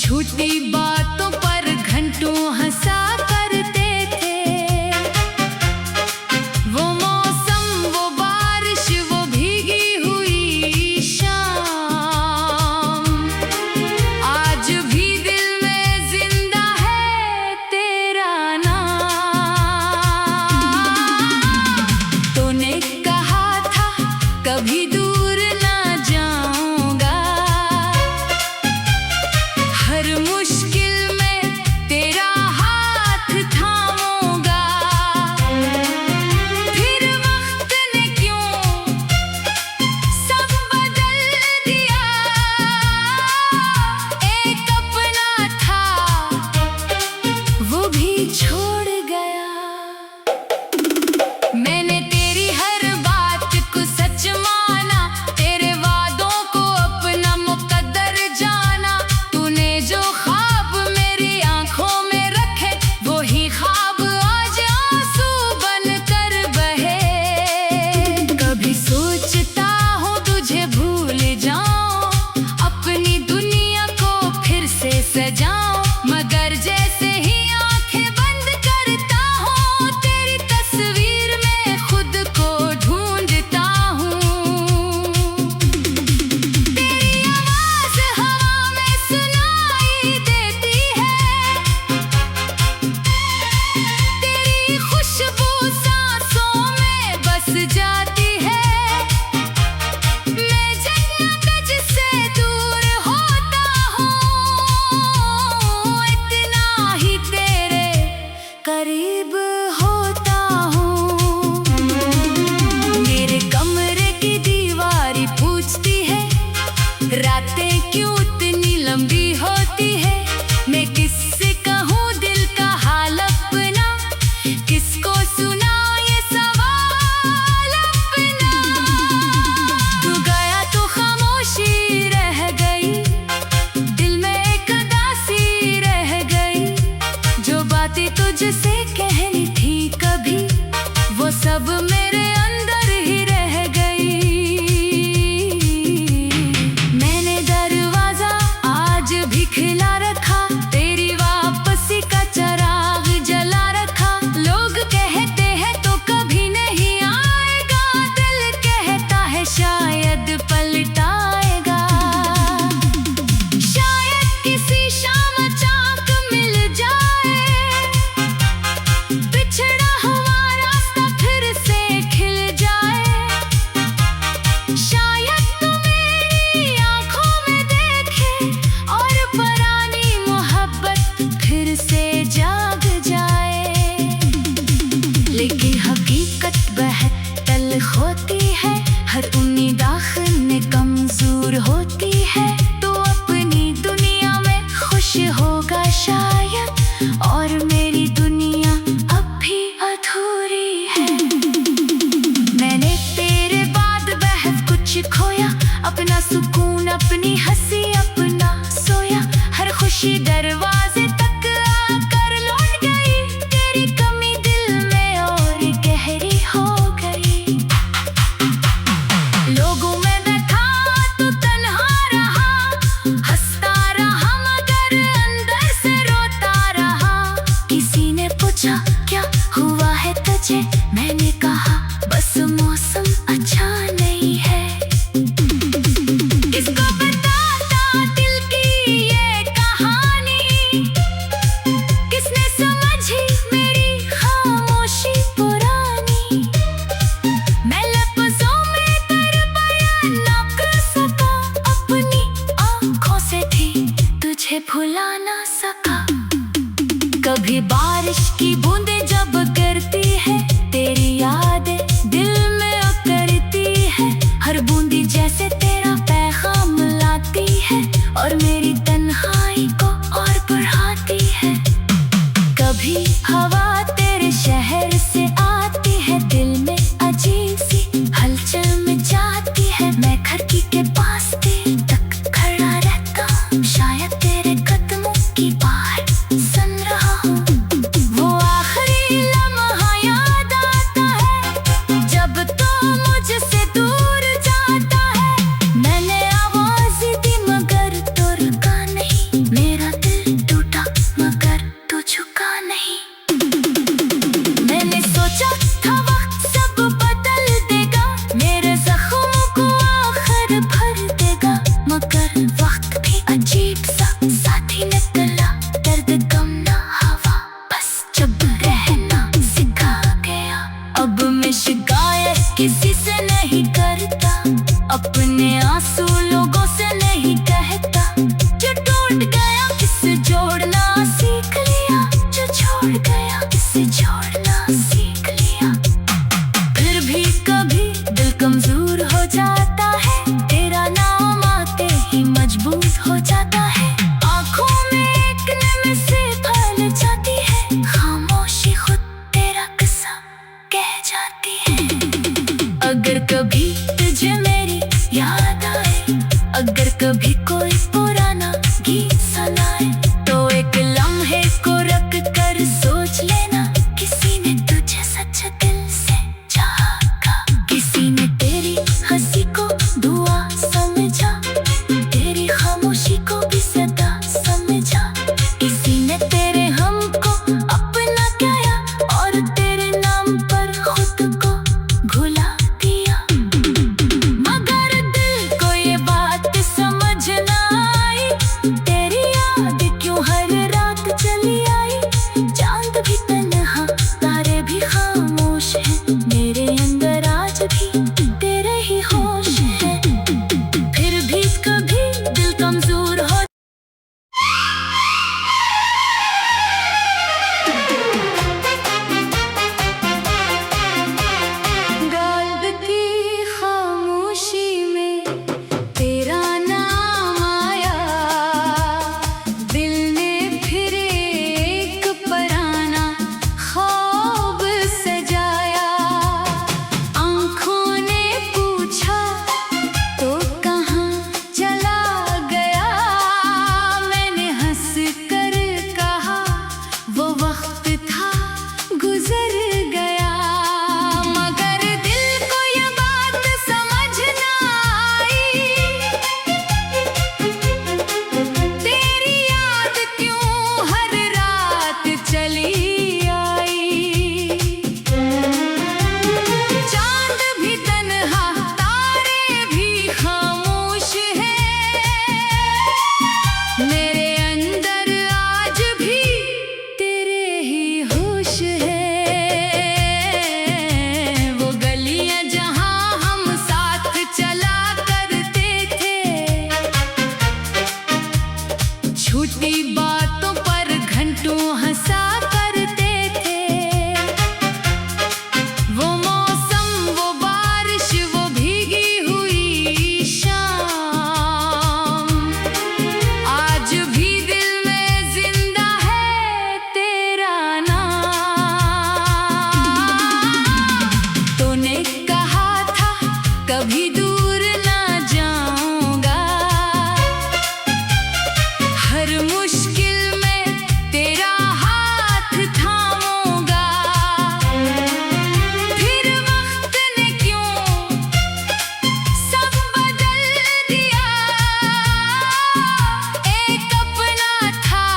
झूठी बातों पर घंटों हंसा करते थे। वो मौसम, वो बारिश, वो भीगी हुई शाम, आज भी दिल में जिंदा है तेरा नाम। तूने कहा था कभी दूर ना जाऊंगा, हर मुश्किल में तेरा हाथ थामूंगा। फिर वक्त ने क्यों सब बदल दिया, एक अपना था वो भी छोड़ गया। मैंने तेरी हर बात को सच माना, तेरे वादों को अपना मुकद्दर जाना। तूने जो ख्वाब मेरी आंखों में रखे, वो ही ख्वाब आज आंसू बनकर बहे। कभी सोचता हूँ तुझे भूल जाऊं, अपनी दुनिया को फिर से सजाऊं, मगर जैसे ही आंखें बंद करता हूँ, तेरी तस्वीर में खुद को ढूंढता हूँ। तेरी आवाज हवा में सुनाई देती है, तेरी खुशबू सांसों में बस जाती है। मैं जन्नत जिससे दूर होता हूँ, इतना ही तेरे करीब होता हूँ। मेरे कमरे की दीवारी पूछती है, रातें क्यों इतनी लंबी होती है। मैं किससे कहूँ दिल का हाल अपना, किसको सुनाऊं ये सवाल अपना। तू गया तो खामोशी रह गई, दिल में एक उदासी रह गई। जो बातें तुझसे कहनी थी कभी, वो सब मेरे अंदर ही रह गई। मैंने दरवाजा आज भी खुला रखा, तेरी वापसी का चिराग जला रखा। लोग कहते हैं तो कभी नहीं आएगा, दिल कहता है शायद पलट आएगा। शायद किसी शाम चाक मिल जाए, बिछड़ा हुआ रास्ता फिर से खिल जाए। शायद तू मेरी आंखों में देखे और पुरानी मोहब्बत फिर से जाग जाए। लेकिन हकीकत बहुत तल्ख होती है, हर उम्मीद आखिर में कमजोर होती है। तो अपनी दुनिया में खुश होगा शायद, और मेरी दुनिया अब भी अधूरी है। मैंने तेरे बाद बहुत कुछ खोया, अपना सुकून, अपनी हंसी, अपना सोया। हर खुशी दरवाजे तक आकर लौट गई, तेरी कमी दिल में और गहरी हो गई। लोगों में देखा तो तन्हा रहा, हंसता रहा मगर अंदर से रोता रहा। किसी ने पूछा क्या हुआ है तुझे, मैंने कहा बस मौसम अच्छा नहीं है। किसको बताता दिल की ये कहानी, किसने समझी मेरी खामोशी पुरानी। मैं लफ्ज़ों में कर बयान ना कर सका, अपनी आंखों से भी तुझे भुला ना सका। कभी बारिश की बूंदें जब गिरती है, तेरी यादें दिल में उतरती है। हर बूंदी जैसे तेरा पैगाम लाती है, और मेरी तन्हाई को और बढ़ाती है। कभी हवा तेरे शहर से आती है, दिल में अजीब सी हलचल मचाती है। मैं खिड़की के पास देर तक खड़ा रहता हूँ, शायद तेरे कदमों की बात सुन रहा हूँ। वो आखिरी टूट गया किससे जोड़ना सीख लिया, जो छोड़ गया किससे जोड़ना सीख लिया। फिर भी कभी दिल कमजोर हो जाता है, तेरा नाम आते ही मजबूर हो जाता है। आंखों में एक नमी सी फैल जाती है, खामोशी खुद तेरा किस्सा कह जाती है। अगर कभी तुझे मेरी याद आए, अगर कभी कोई पुराना गीत सुनाए, तो एक लम्हे को रख कर सोच लेना, किसी ने तुझे सच दिल से चाहा, किसी ने तेरी हंसी को दुआ समझा, तेरी खामोशी को भी सदा समझा। किसी ने तेरे हमको अपना किया और तेरे नाम पर खुद को भुला दिया। मगर दिल को ये बात समझ ना आई, तेरी याद क्यों हर रात चली आई। चांद भी तन्हा, तारे भी खामोश हैं, मेरे अंदर आज भी तेरे ही होश है। फिर भी कभी दिल कमजोर हो गालब की खामोशी में तेरा नाम आया, दिल ने फिर एक पराना ख्वाब सजाया। आंखों ने पूछा तो कहाँ चला गया, मैंने हंस कर कहा वो वक्त था गुजर गया। मगर दिल को ये बात समझ ना आई, तेरी याद क्यों हर रात चली आई। चांद भी तन्हा, तारे भी खामोश हैं, मेरे अंदर आज भी तेरे ही होश है। वो गलियां जहां हम साथ चला करते थे, झूठी बातों पर घंटों हंसा करते थे। वो मौसम, वो बारिश, वो भीगी हुई शाम, आज भी दिल में जिंदा है तेरा नाम। तूने कहा था कभी दूर ना जाऊंगा, हर मुश्किल में तेरा हाथ थामूंगा। फिर वक्त ने क्यों सब बदल दिया, एक अपना था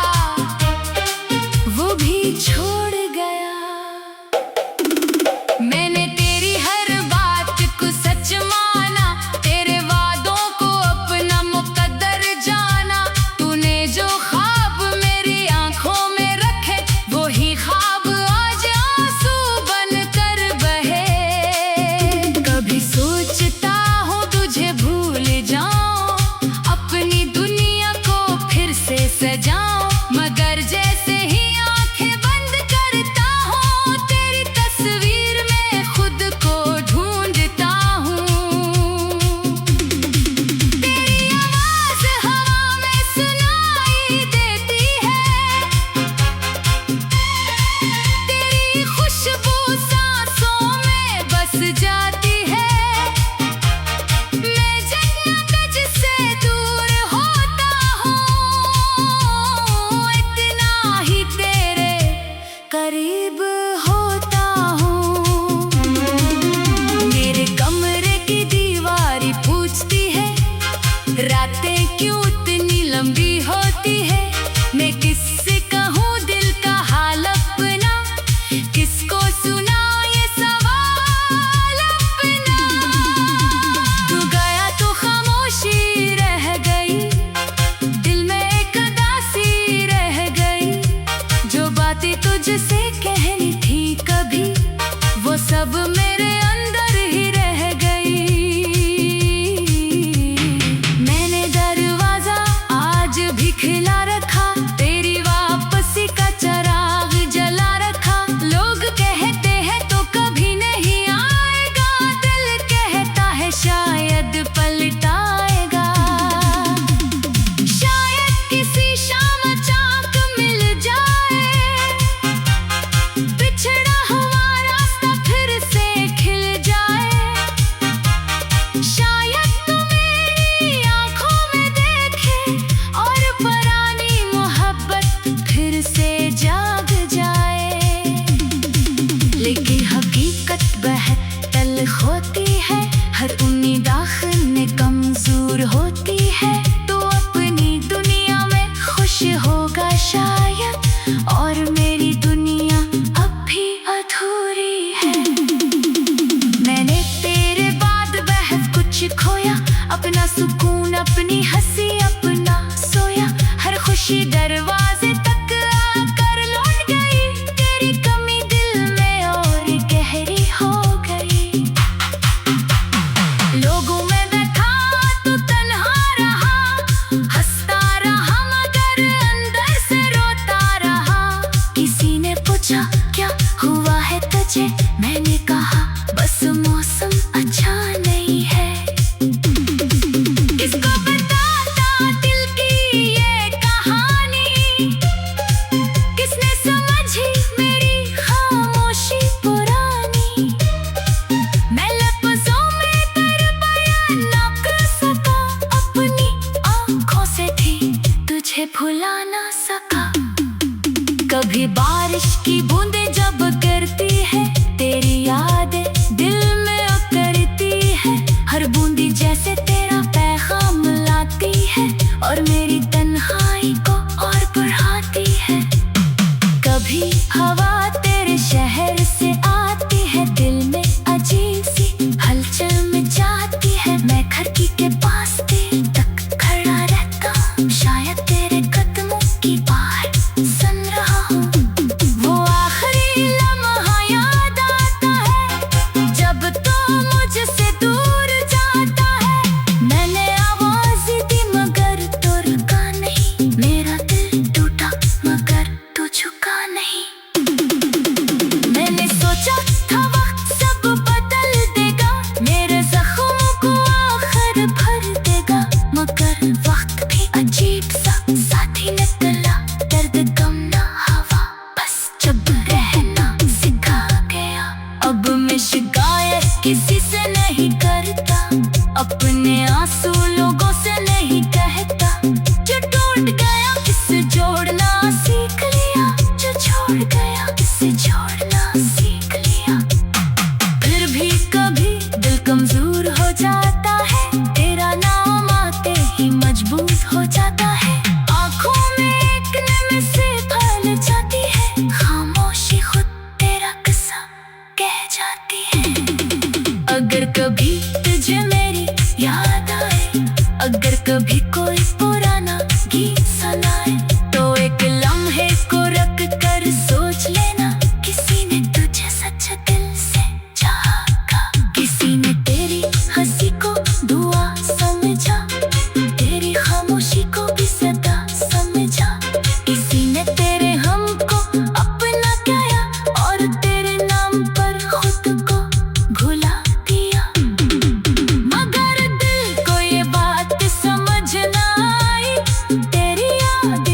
वो भी छोड़ गया। मैंने तेरी हर बात को सच माना, तेरे वादों को अपना मुकद्दर जाना। तूने जो ख्वाब मेरी आंखों में रखे, वो ही ख्वाब आज आंसू बन कर बहे। कभी सोचता हूँ तुझे भूल जाऊं, अपनी दुनिया को फिर से सजाऊं, मगर जैसे ही आंखें बंद करता हूँ, तेरी तस्वीर में खुद को ढूंढता हूँ। तेरी आवाज हवा में सुनाई देती है, तेरी खुशबू सांसों में बस जाती है। मैं जन्नत से दूर होता हूँ, एक शाम चाक मिल जाए, बिछड़ा हुआ रास्ता फिर से खिल जाए। शायद तू मेरी आंखों में देखे और पुरानी मोहब्बत फिर से जाग जाए। लेकिन हकीकत बहुत तल्ख होती है, हर उम्मीद आखिर में कमजोर होती है। तो अपनी दुनिया में खुश होगा शायद, और मेरी दुनिया अब भी अधूरी है। मैंने तेरे बाद बहुत कुछ खोया, अपना सुकून, अपनी हंसी, अपना सोया। हर खुशी दरवाजे तक आकर लौट गई, तेरी कमी दिल में और गहरी हो गई। लोगों में देखा तो तन्हा रहा, हंसता रहा मगर अंदर से रोता रहा। किसी ने पूछा क्या हुआ है तुझे, मैंने कहा बस मौसम अच्छा नहीं है। किसको बताता दिल की ये कहानी, किसने समझी मेरी खामोशी पुरानी। मैं लफ्ज़ों में कर बयां ना कर सका, अपनी आँखों से भी तुझे भुला ना सका। कभी बारिश की बूंदें जब गिरती है, तेरी यादें दिल में उतरती है। हर बूंदी जैसे तेरा पैगाम लाती है, और मेरी तन्हाई को और बढ़ाती है। कभी हवा तेरे शहर से आती है, दिल में अजीब सी हलचल मचाती है। मैं खिड़की के पास देर तक खड़ा रहता हूँ, शायद तेरे कदमों की बात सुन रहा हूँ। वो आखिरी लम्हा याद आता है, जब तो मुझसे दूर जाता है। मैंने आवाज़ दी मगर तू रुका नहीं, मेरा दिल टूटा मगर तू झुका नहीं। मैंने सोचा था वक्त सब बदल देगा, मेरे जख्मों को आखिर भर देगा। मगर वक्त भी अजीब सा साथी निकला, दर्द गम ना हवा बस चुप रहना सिखा गया। अब मैं शिकायत किसी से नहीं करता, अपने आंसू लोगों से नहीं कहता। जो टूट गया इससे जोड़ना सीख लिया, जो छोड़ गया इससे जोड़ना सीख लिया। फिर भी कभी दिल कमजोर हो जाता है, तेरा नाम आते ही मजबूर हो जाता है। आंखों में एक नमी से फैल जाती है, खामोशी खुद तेरा किस्सा कह जाती है। अगर कभी तुझे मेरी याद आए, अगर कभी कोई पुराना गीत सुनाए, तो एक लम्हे को रख कर सोच लेना, किसी ने तुझे सच्चे दिल से चाहा। किसी ने तेरी हंसी को दुआ समझा, तेरी खामोशी को भी सदा समझा। किसी ने तेरे हमको अपना किया, और तेरे नाम पर खुद को भुला दिया। मगर दिल को ये बात समझ ना आई, तेरी याद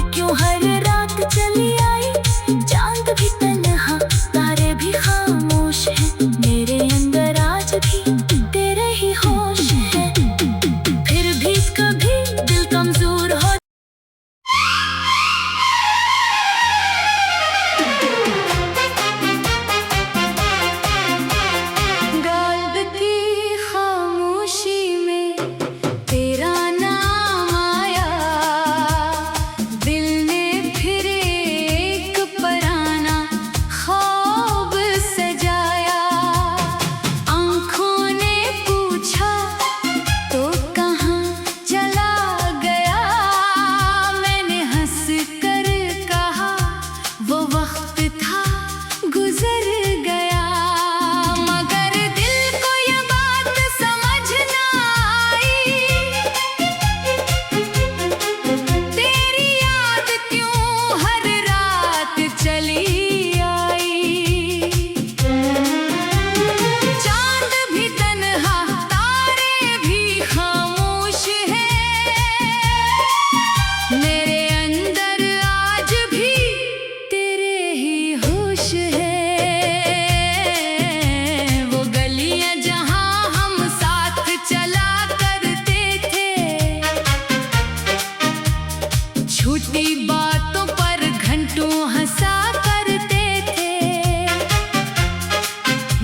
झूठी बातों पर घंटों हंसा करते थे।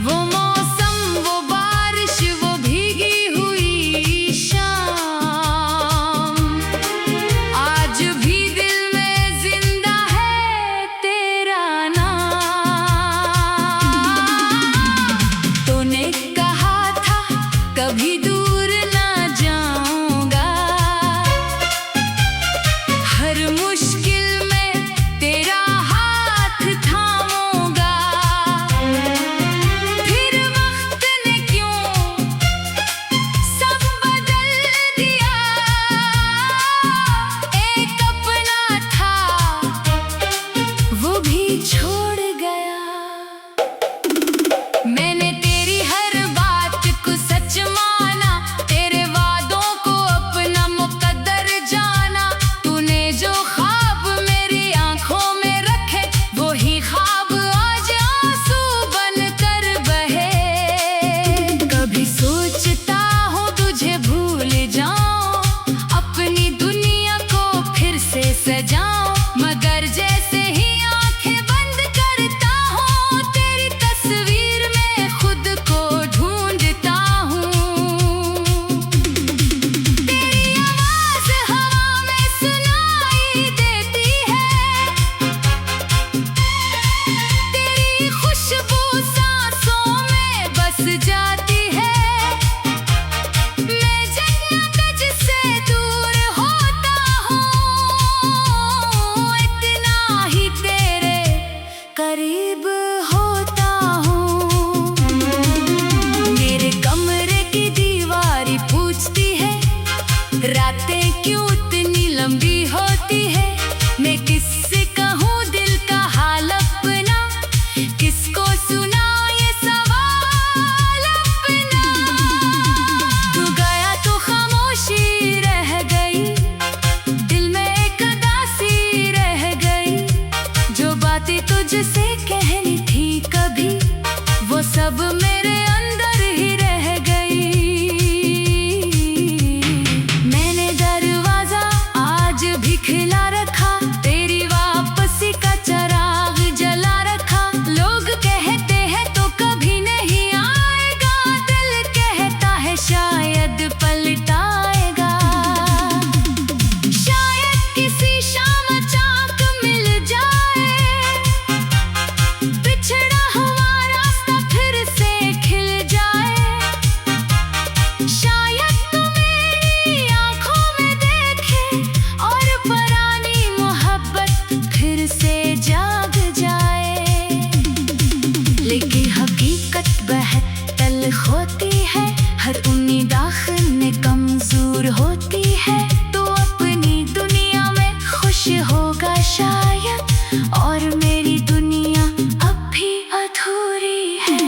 वो मौसम, वो बारिश, वो भीगी हुई शाम, आज भी दिल में जिंदा है तेरा नाम। तूने कहा था कभी दूर ना जाऊंगा, हर मुश्किल में तेरा हाथ थामूंगा। फिर वक्त ने क्यों सब बदल दिया, एक अपना था वो भी छोड़ गया। मैंने तेरी हर बात को सच माना, तेरे वादों को अपना मुकद्दर जाना। तूने जो ख्वाब मेरी आंखों में रखे, वो ही ख्वाब आज आंसू बनकर बहे। कभी सोचता हूँ तुझे भूल जाऊं, अपनी दुनिया को फिर से सजाऊं, मगर जैसे ही आंखें बंद करता हूँ, तेरी तस्वीर में खुद को ढूंढता हूँ। तेरी आवाज हवा में सुनाई देती है, तेरी खुशबू सांसों में बस जाती है। मैं जन्नत से दूर होता हूँ, इतना ही तेरे करीब होता हूँ। मेरे कमरे की दीवारी पूछती है, रातें क्यों इतनी लंबी होती है। मैं किससे कहूँ दिल का हाल अपना, किसको सुनाऊं ये सवाल अपना। तू गया तो खामोशी रह गई, दिल में एक उदासी रह गई। जो बातें तुझसे कहनी थी कभी, वो सब मेरे अंदर ही रह गई। मैंने दरवाजा आज भी खुला रखा, तेरी वापसी का चिराग जला रखा। लोग कहते हैं तो कभी नहीं आएगा, दिल कहता है शायद पलट आएगा। शायद किसी शाम चाक मिल जाए, बिछड़ा हुआ रास्ता फिर से खिल जाए। शायद तू मेरी आंखों में देखे और पुरानी मोहब्बत फिर से जाग जाए। लेकिन हकीकत बेहद तल्ख होती है, हर उम्मीद आखिर में कमजोर होती है। तो अपनी दुनिया में खुश होगा शायद, और मेरी दुनिया अब भी अधूरी है।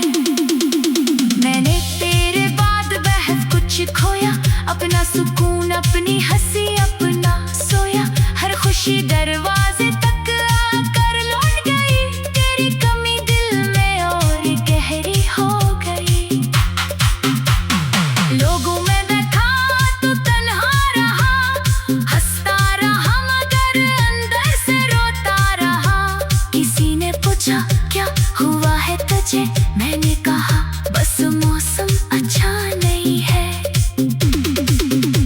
मैंने तेरे बाद बहुत कुछ खोया, अपना सुकून, अपनी हंसी, अपना सोया। हर खुशी दरवाजे तक आकर लौट गई, तेरी कमी दिल में और गहरी हो गई। लोगों में बैठा तो तन्हा रहा, हंसता रहा मगर अंदर से रोता रहा। किसी ने पूछा क्या हुआ है तुझे, मैंने कहा बस मौसम अच्छा नहीं है।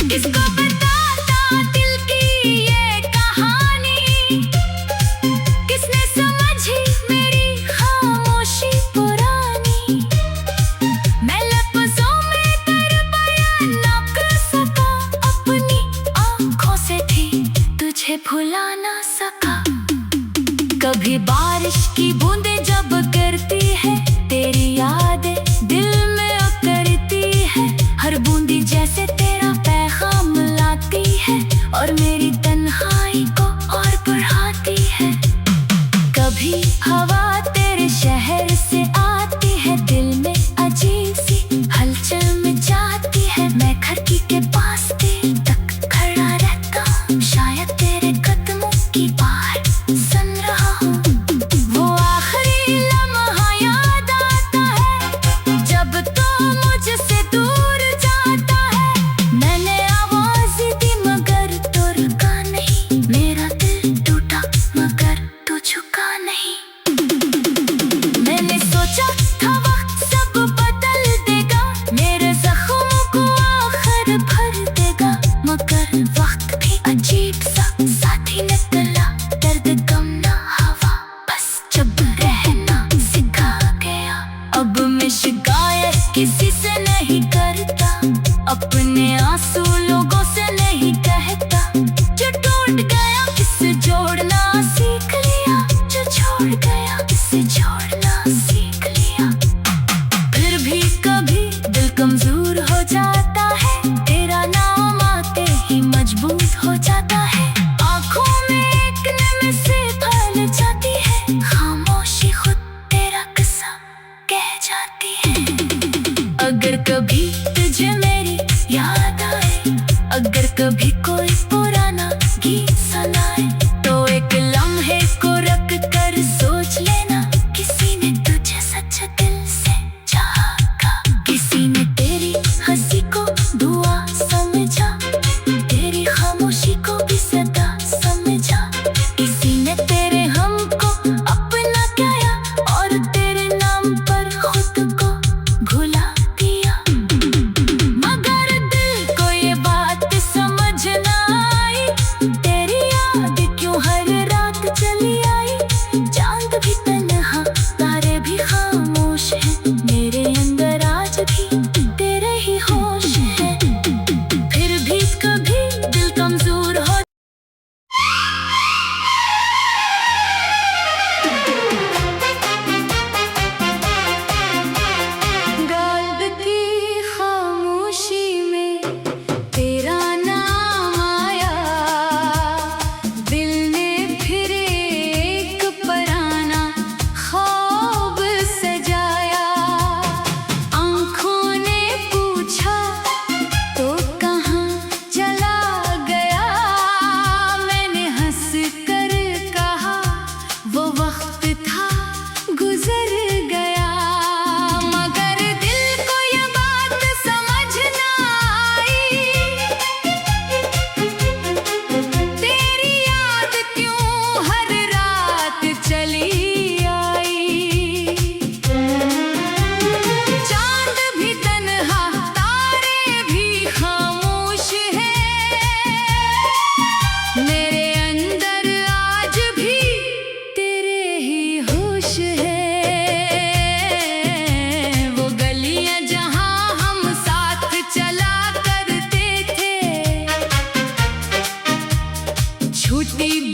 किसको बताता दिल की ये कहानी, किसने समझी मेरी खामोशी पुरानी। मैं लफ्ज़ों में कर बयां ना कर सका, अपनी आंखों से भी तुझे भुला ना सका। कभी बारिश की बूंदें जब गिरती है, तेरी यादें दिल में उतरती है। हर बूंदी जैसे तेरा पैगाम लाती है, और मेरी तन्हाई को और बढ़ाती है। कभी हवा तेरे शहर से आती है, दिल में अजीब सी हलचल मचाती है। मैं खिड़की के पास देर तक खड़ा रहता हूँ, शायद तेरे कदमों की बाहर सुन रहा हूँ। वो आखिरी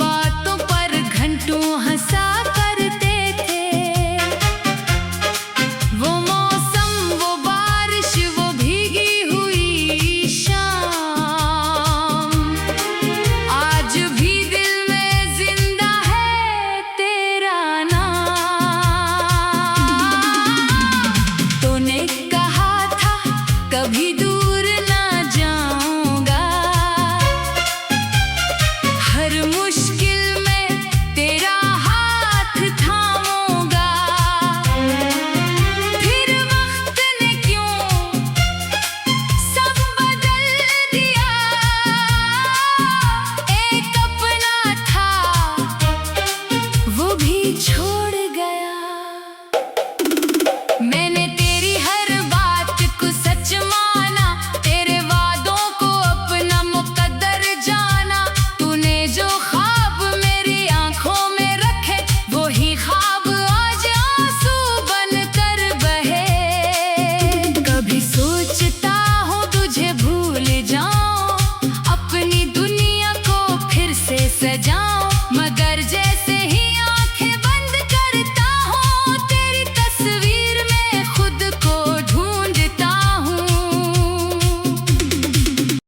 बातों पर घंटों हंसा करते थे। वो मौसम, वो बारिश, वो भीगी हुई शाम, आज भी दिल में जिंदा है तेरा नाम। तूने कहा था कभी दूर ना जाऊंगा, हर मुश्किल में तेरा हाथ थामूंगा। फिर वक्त ने क्यों सब बदल दिया, एक अपना था वो भी छोड़